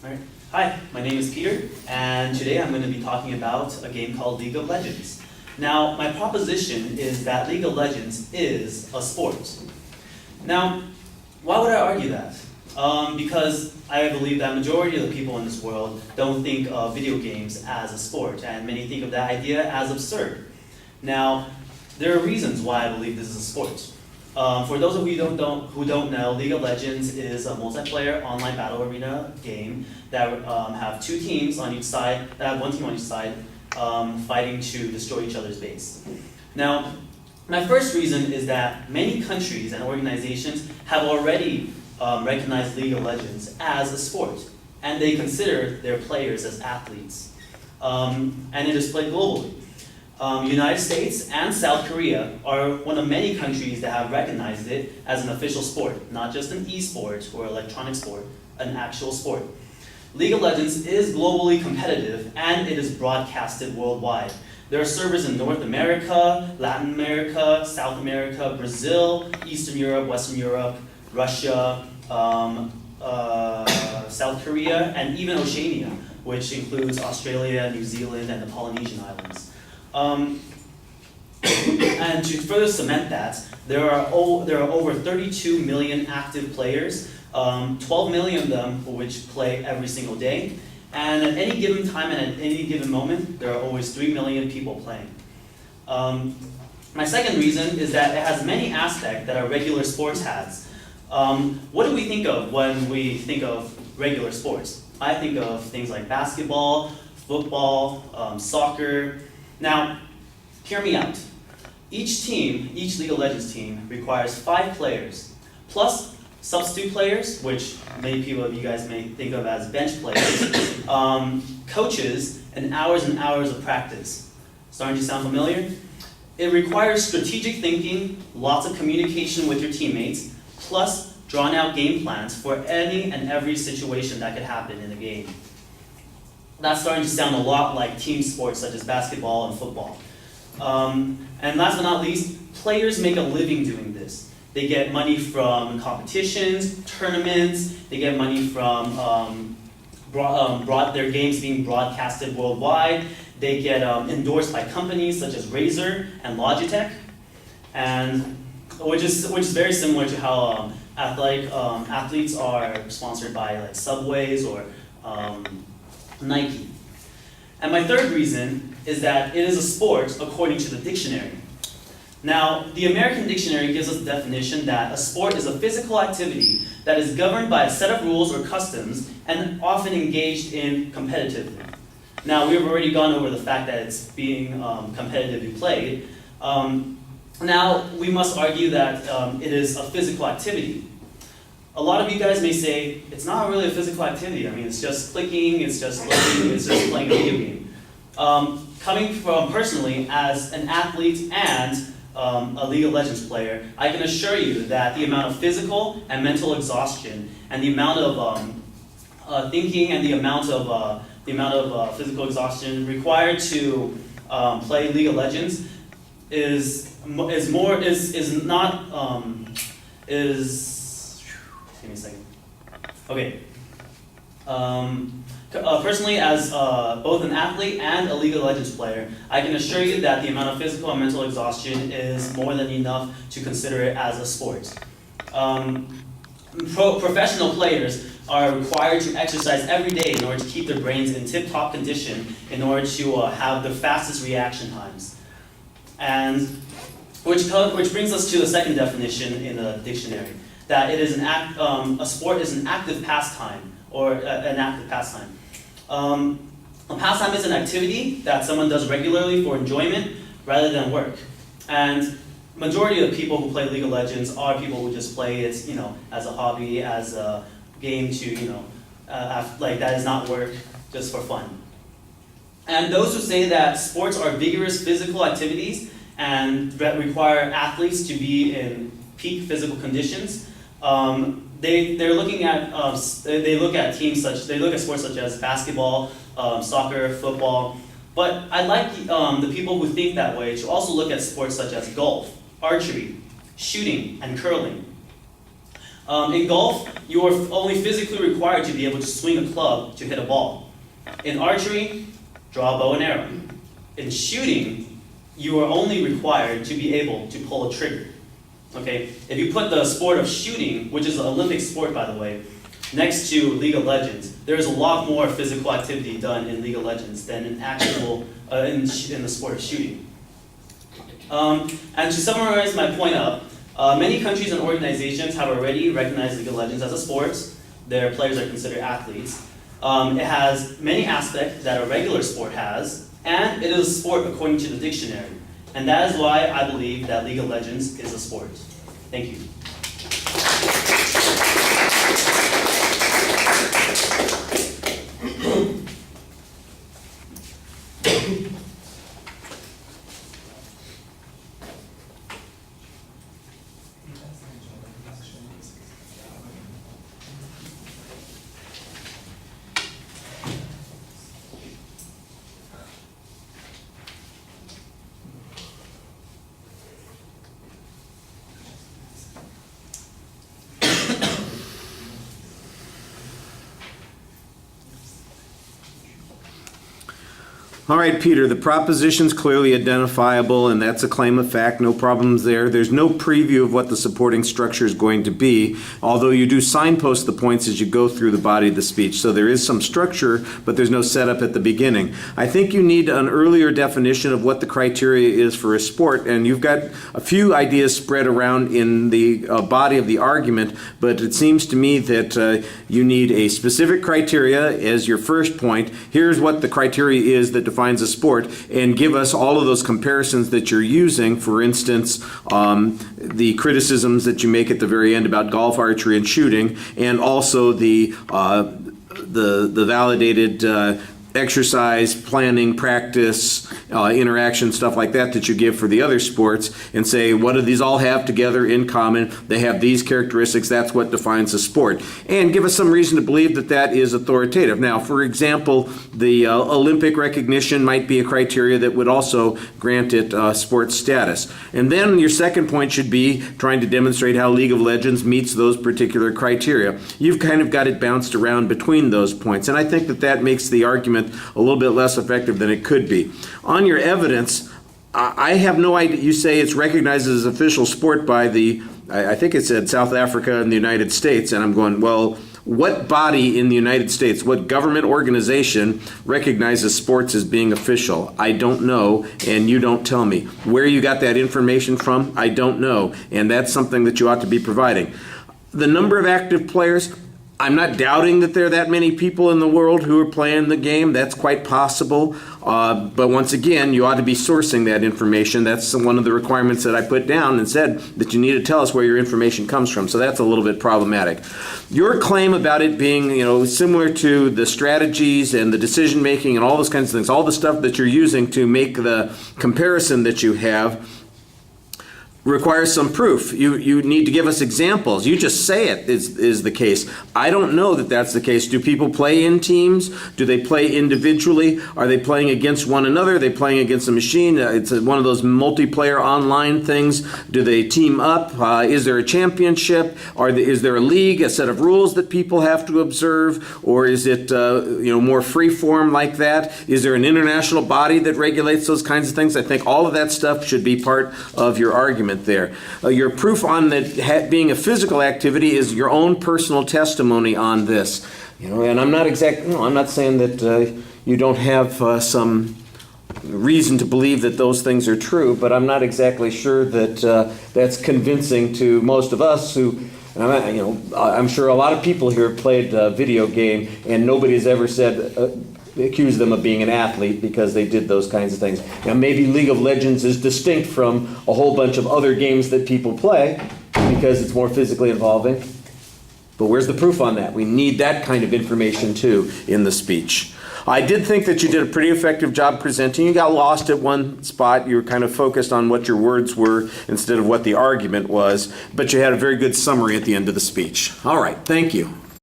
Alright. Hi, my name is Peter, and today I'm going to be talking about a game called League of Legends. Now, my proposition is that League of Legends is a sport. Now, why would I argue that? Because I believe that majority of the people in this world don't think of video games as a sport, and many think of that idea as absurd. Now, there are reasons why I believe this is a sport. For those of you who don't know, League of Legends is a multiplayer online battle arena game that have two teams on each side, that have one team on each side, fighting to destroy each other's base. Now, my first reason is that many countries and organizations have already recognized League of Legends as a sport, and they consider their players as athletes. And it is played globally. United States and South Korea are one of many countries that have recognized it as an official sport, not just an e-sport or electronic sport, an actual sport. League of Legends is globally competitive and it is broadcasted worldwide. There are servers in North America, Latin America, South America, Brazil, Eastern Europe, Western Europe, Russia, South Korea, and even Oceania, which includes Australia, New Zealand, and the Polynesian Islands. And to further cement that, there are over 32 million active players, 12 million of them which play every single day, and at any given time and at any given moment, there are always 3 million people playing. My second reason is that it has many aspects that a regular sports has. What do we think of when we think of regular sports? I think of things like basketball, football, soccer. Now, hear me out. Each League of Legends team requires 5 players, plus substitute players, which many people of you guys may think of as bench players, coaches, and hours of practice. Starting to sound familiar? It requires strategic thinking, lots of communication with your teammates, plus drawn out game plans for any and every situation that could happen in a game. That's starting to sound a lot like team sports such as basketball and football. And last but not least, players make a living doing this. They get money from competitions, tournaments, they get money from their games being broadcasted worldwide. They get endorsed by companies such as Razer and Logitech, and which is very similar to how athletes are sponsored by like Subways or Nike. And my third reason is that it is a sport according to the dictionary. Now, the American Dictionary gives us the definition that a sport is a physical activity that is governed by a set of rules or customs and often engaged in competitively. Now, we've already gone over the fact that it's being competitively played. Now, we must argue that it is a physical activity. A lot of you guys may say, it's not really a physical activity. I mean, it's just clicking, it's just looking, it's just playing a video game. Coming from personally, as an athlete and a League of Legends player, I can assure you that the amount of physical and mental exhaustion and the amount of thinking and the amount of physical exhaustion required to play League of Legends is give me a second. Okay. Personally, as both an athlete and a League of Legends player, I can assure you that the amount of physical and mental exhaustion is more than enough to consider it as a sport. Professional players are required to exercise every day in order to keep their brains in tip-top condition in order to have the fastest reaction times. And which brings us to the second definition in the dictionary, that it is a sport is an active pastime, or an active pastime. A pastime is an activity that someone does regularly for enjoyment rather than work. And majority of people who play League of Legends are people who just play it, as a hobby, as a game to, that is not work, just for fun. And those who say that sports are vigorous physical activities and that require athletes to be in peak physical conditions, they look at sports such as basketball, soccer, football. But I'd like the people who think that way to also look at sports such as golf, archery, shooting, and curling. In golf, you are only physically required to be able to swing a club to hit a ball. In archery, draw a bow and arrow. In shooting, you are only required to be able to pull a trigger. Okay? If you put the sport of shooting, which is an Olympic sport by the way, next to League of Legends, there is a lot more physical activity done in League of Legends than in actual in the sport of shooting. And to summarize my point up, many countries and organizations have already recognized League of Legends as a sport. Their players are considered athletes. It has many aspects that a regular sport has, and it is a sport according to the dictionary. And that is why I believe that League of Legends is a sport. Thank you. All right, Peter, the proposition's clearly identifiable, and that's a claim of fact, no problems there. There's no preview of what the supporting structure is going to be, although you do signpost the points as you go through the body of the speech. So there is some structure, but there's no setup at the beginning. I think you need an earlier definition of what the criteria is for a sport, and you've got a few ideas spread around in the body of the argument, but it seems to me that you need a specific criteria as your first point. Here's what the criteria is that defines a sport, and give us all of those comparisons that you're using. For instance, the criticisms that you make at the very end about golf, archery, and shooting, and also the validated exercise, planning, practice, interaction, stuff like that that you give for the other sports, and say, what do these all have together in common? They have these characteristics. That's what defines a sport. And give us some reason to believe that that is authoritative. Now, for example, the Olympic recognition might be a criteria that would also grant it sports status. And then your second point should be trying to demonstrate how League of Legends meets those particular criteria. You've kind of got it bounced around between those points, and I think that that makes the argument a little bit less effective than it could be. On your evidence, I have no idea. You say it's recognized as official sport by I think it said South Africa and the United States, and I'm going, well, what body in the United States, what government organization recognizes sports as being official? I don't know, and you don't tell me. Where you got that information from, I don't know, and that's something that you ought to be providing. The number of active players, I'm not doubting that there are that many people in the world who are playing the game. That's quite possible. But once again, you ought to be sourcing that information. That's one of the requirements that I put down and said that you need to tell us where your information comes from. So that's a little bit problematic. Your claim about it being, similar to the strategies and the decision making and all those kinds of things, all the stuff that you're using to make the comparison that you have, requires some proof. You need to give us examples. You just say it is the case. I don't know that that's the case. Do people play in teams? Do they play individually? Are they playing against one another? Are they playing against a machine? It's one of those multiplayer online things. Do they team up? Is there a championship? Is there a league, a set of rules that people have to observe? Or is it more free form like that? Is there an international body that regulates those kinds of things? I think all of that stuff should be part of your argument there. Your proof on that being a physical activity is your own personal testimony on this. And I'm not I'm not saying that you don't have some reason to believe that those things are true, but I'm not exactly sure that that's convincing to most of us who, I'm sure a lot of people here have played a video game and nobody's ever said accuse them of being an athlete because they did those kinds of things. Now maybe League of Legends is distinct from a whole bunch of other games that people play because it's more physically involving. But where's the proof on that? We need that kind of information too in the speech. I did think that you did a pretty effective job presenting. You got lost at one spot. You were kind of focused on what your words were instead of what the argument was, but you had a very good summary at the end of the speech. All right, thank you.